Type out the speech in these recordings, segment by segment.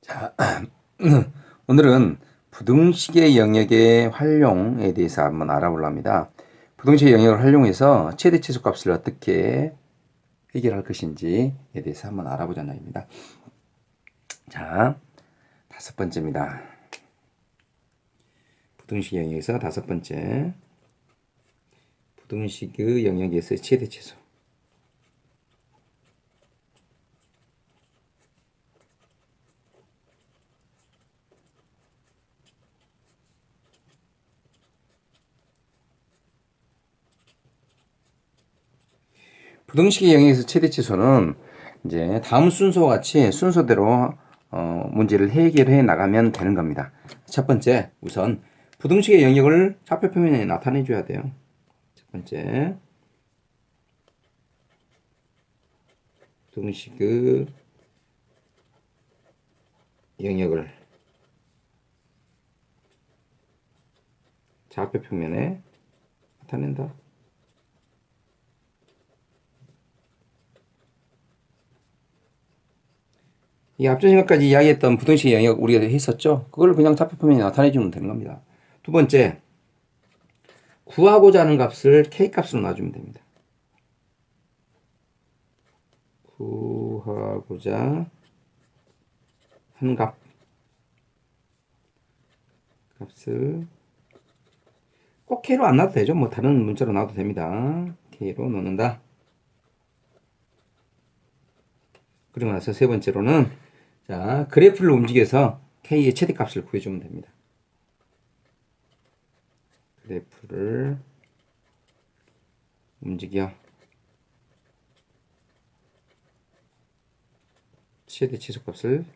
자, 오늘은 부등식의 영역의 활용에 대해서 한번 알아보려 합니다. 부등식의 영역을 활용해서 최대 최소값을 어떻게 해결할 것인지에 대해서 한번 알아보자는 얘기입니다. 자, 다섯 번째입니다. 부등식의 영역에서 다섯 번째. 부등식의 영역에서 최대 최소. 부등식의 영역에서 최대 최소는 이제 다음 순서와 같이 순서대로 문제를 해결해 나가면 되는 겁니다. 첫 번째, 우선 부등식의 영역을 좌표 표면에 나타내 줘야 돼요. 첫 번째, 부등식의 영역을 좌표 표면에 나타낸다. 이 앞전 시간까지 이야기했던 부등식의 영역 우리가 했었죠. 그걸 그냥 좌표 표면에 나타내주면 되는 겁니다. 두 번째, 구하고자 하는 값을 K값으로 놔주면 됩니다. 구하고자 하는 값을 꼭 K로 안 놔도 되죠. 뭐 다른 문자로 놔도 됩니다. K로 놓는다. 그리고 나서 세 번째로는 자, 그래프를 움직여서 K의 최대값을 구해주면 됩니다. 그래프를 움직여 최대 최소값을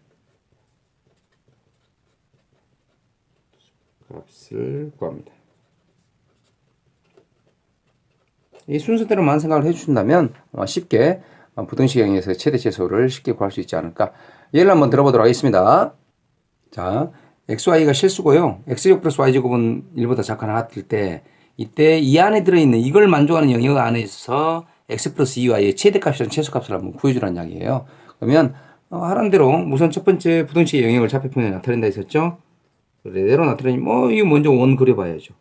구합니다. 이 순서대로만 생각을 해주신다면 쉽게 부등식 영역에서 최대 최소를 쉽게 구할 수 있지 않을까. 예를 한번 들어보도록 하겠습니다. 자, xy가 실수고요. x제곱 플러스 y제곱은 1보다 작거나 같을 때 이때 이 안에 들어있는 이걸 만족하는 영역 안에서 x 플러스 2y의 최대값이랑 최소값을 한번 구해주라는 이야기예요. 그러면 하란 대로 우선 첫 번째 부등식의 영역을 좌표표면에 나타낸다 했었죠. 그대로 나타내니 이거 먼저 원 그려봐야죠.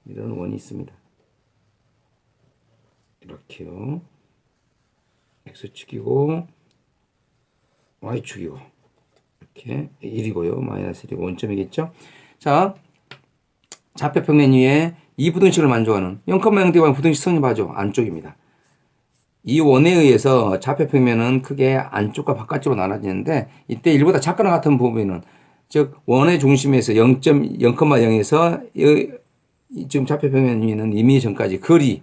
이런 원이 있습니다. 이렇게요. x축이고 y축이고 이렇게 1이고요. 마이너스 1이고 원점이겠죠. 자, 좌표 평면 위에 이 부등식을 만족하는 0,0대와 부등식 성립하죠. 안쪽입니다. 이 원에 의해서 좌표 평면은 크게 안쪽과 바깥쪽으로 나눠지는데 이때 1보다 작거나 같은 부분은 즉 원의 중심에서 0,0에서 지금 좌표 평면 위에는 이미전까지 거리의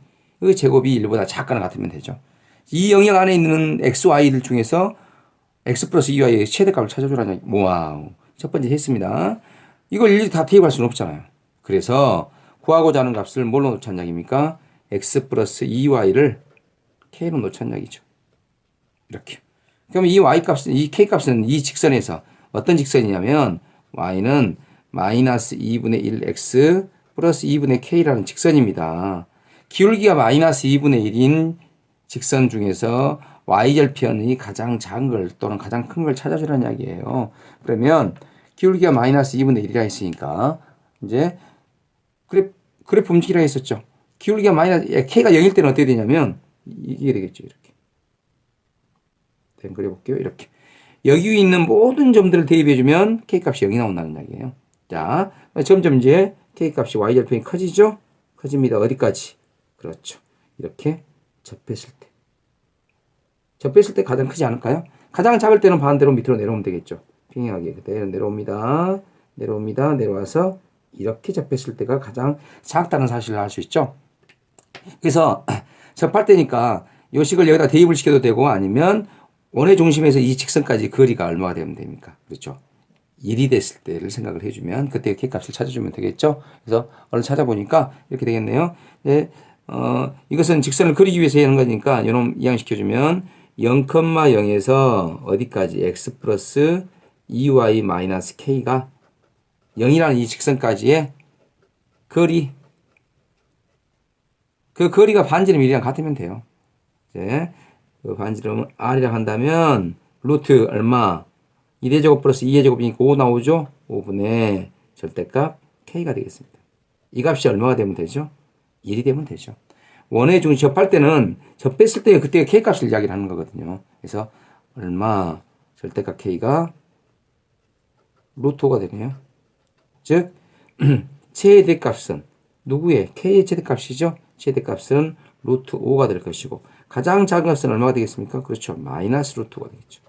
제곱이 1보다 작거나 같으면 되죠. 이 영역 안에 있는 x, y들 중에서 x 플러스 2y의 최대값을 찾아주라는 얘기. 와우. 첫 번째 했습니다. 이걸 일일이 다 대입할 수는 없잖아요. 그래서 구하고자 하는 값을 뭘로 놓자는 얘기입니까? x 플러스 2y를 k로 놓자는 얘기죠. 이렇게. 그럼 이 y값은, 이 k값은 이 직선에서 어떤 직선이냐면 y는 마이너스 2분의 1 x 플러스 2분의 k라는 직선입니다. 기울기가 마이너스 2분의 1인 직선 중에서 y절편이 가장 작은 걸 또는 가장 큰 걸 찾아주라는 이야기예요. 그러면 기울기가 마이너스 2분의 1이라 했으니까 이제 그래프 움직이라 했었죠. 기울기가 k가 0일 때는 어떻게 되냐면 이게 되겠죠. 이렇게. 그려볼게요. 이렇게. 여기 위에 있는 모든 점들을 대입해주면 k값이 0이 나온다는 이야기예요. 자, 점점 이제 k값이 y절편이 커지죠? 커집니다. 어디까지? 그렇죠. 이렇게 접했을 때. 접했을 때 가장 크지 않을까요? 가장 작을 때는 반대로 밑으로 내려오면 되겠죠. 평행하게 그대로 내려옵니다. 내려와서 이렇게 접했을 때가 가장 작다는 사실을 알 수 있죠. 그래서 접할 때니까 이 식을 여기다 대입을 시켜도 되고 아니면 원의 중심에서 이 직선까지 거리가 얼마가 되면 됩니까? 그렇죠. 1이 됐을 때를 생각을 해주면 그때 k값을 찾아주면 되겠죠. 그래서 얼른 찾아보니까 이렇게 되겠네요. 네, 이것은 직선을 그리기 위해서 하는 거니까 이놈 이항시켜주면 0,0에서 어디까지 x 플러스 2y 마이너스 k가 0이라는 이 직선까지의 거리, 그 거리가 반지름 1이랑 같으면 돼요. 이제 그 반지름 r이라 한다면 루트 얼마? 1의 제곱 플러스 2의 제곱이니까 5 나오죠? 5분의 절대값 K가 되겠습니다. 이 값이 얼마가 되면 되죠? 1이 되면 되죠. 원의 중심 접할 때는 접했을 때 그때 K 값을 이야기를 하는 거거든요. 그래서 얼마 절대값 K가 루트 5가 되네요. 즉 최대값은 누구의? K의 최대값이죠. 최대값은 루트 5가 될 것이고 가장 작은 값은 얼마가 되겠습니까? 그렇죠. 마이너스 루트 5가 되겠죠.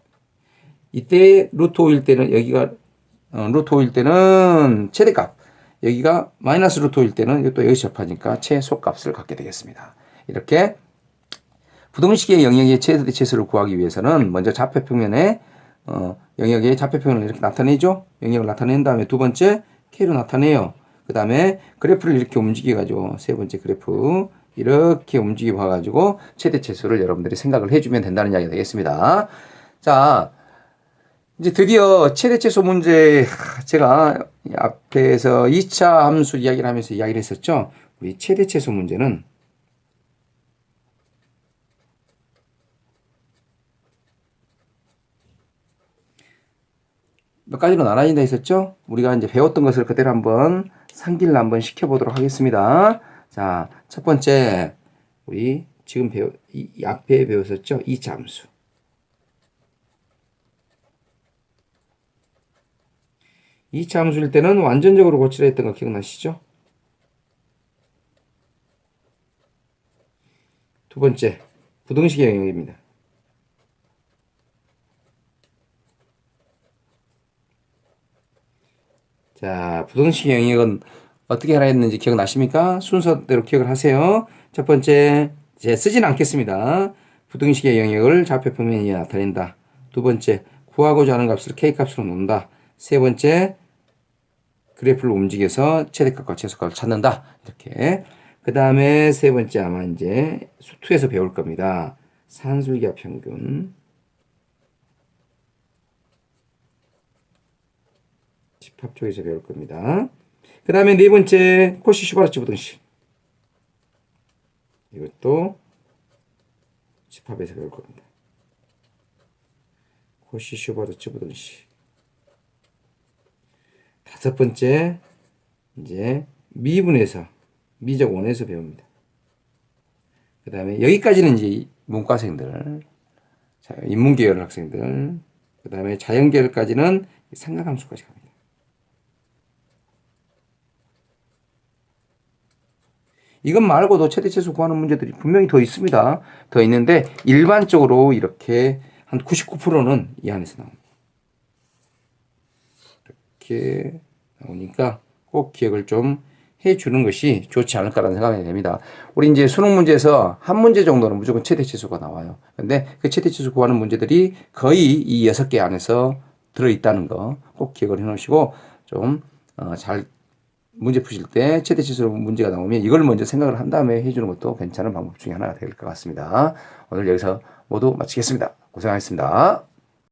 이때 루트 5일 때는 여기가 루트 5일 때는 최대값, 여기가 마이너스 루트 5일 때는 이것도 여기 접하니까 최소값을 갖게 되겠습니다. 이렇게 부등식의 영역의 최대 최소를 구하기 위해서는 먼저 좌표평면에 영역의 좌표평면을 이렇게 나타내죠. 영역을 나타낸 다음에 두 번째 K로 나타내요. 그 다음에 그래프를 이렇게 움직여가지고 세 번째 그래프 이렇게 움직여 봐가지고 최대 최소를 여러분들이 생각을 해주면 된다는 이야기가 되겠습니다. 자, 이제 드디어 최대 최소 문제, 제가 앞에서 2차 함수 이야기를 하면서 이야기를 했었죠. 우리 최대 최소 문제는 몇 가지로 나눠진다 했었죠. 우리가 이제 배웠던 것을 그대로 한번 상기를 한번 시켜보도록 하겠습니다. 자, 첫 번째 우리 지금 이 앞에 배웠었죠. 2차 함수. 2차 함수일 때는 완전적으로 고치라 했던 거 기억나시죠? 두 번째, 부등식의 영역입니다. 자, 부등식의 영역은 어떻게 하라 했는지 기억나십니까? 순서대로 기억을 하세요. 첫 번째, 이제 쓰진 않겠습니다. 부등식의 영역을 좌표평면에 나타낸다. 두 번째, 구하고자 하는 값을 K값으로 놓는다. 세 번째, 그래프를 움직여서 최대값과 최소값을 찾는다. 이렇게. 그 다음에 세 번째 아마 이제 수2에서 배울 겁니다. 산술기하 평균. 집합 쪽에서 배울 겁니다. 그 다음에 네 번째 코시-슈바르츠 부등식. 이것도 집합에서 배울 겁니다. 코시-슈바르츠 부등식. 다섯 번째, 이제 미분에서, 미적 원에서 배웁니다. 그 다음에 여기까지는 이제 문과생들, 인문계열 학생들, 그 다음에 자연계열까지는 삼각함수까지 갑니다. 이것 말고도 최대 최소 구하는 문제들이 분명히 더 있습니다. 더 있는데 일반적으로 이렇게 한 99%는 이 안에서 나옵니다. 이렇게 나오니까 꼭 기억을 좀 해주는 것이 좋지 않을까라는 생각이 됩니다. 우리 이제 수능 문제에서 한 문제 정도는 무조건 최대 최소가 나와요. 근데 그 최대 최소 구하는 문제들이 거의 이 6개 안에서 들어있다는 거 꼭 기억을 해 놓으시고 좀 잘 문제 푸실 때 최대 최소 문제가 나오면 이걸 먼저 생각을 한 다음에 해주는 것도 괜찮은 방법 중에 하나가 될 것 같습니다. 오늘 여기서 모두 마치겠습니다. 고생하셨습니다.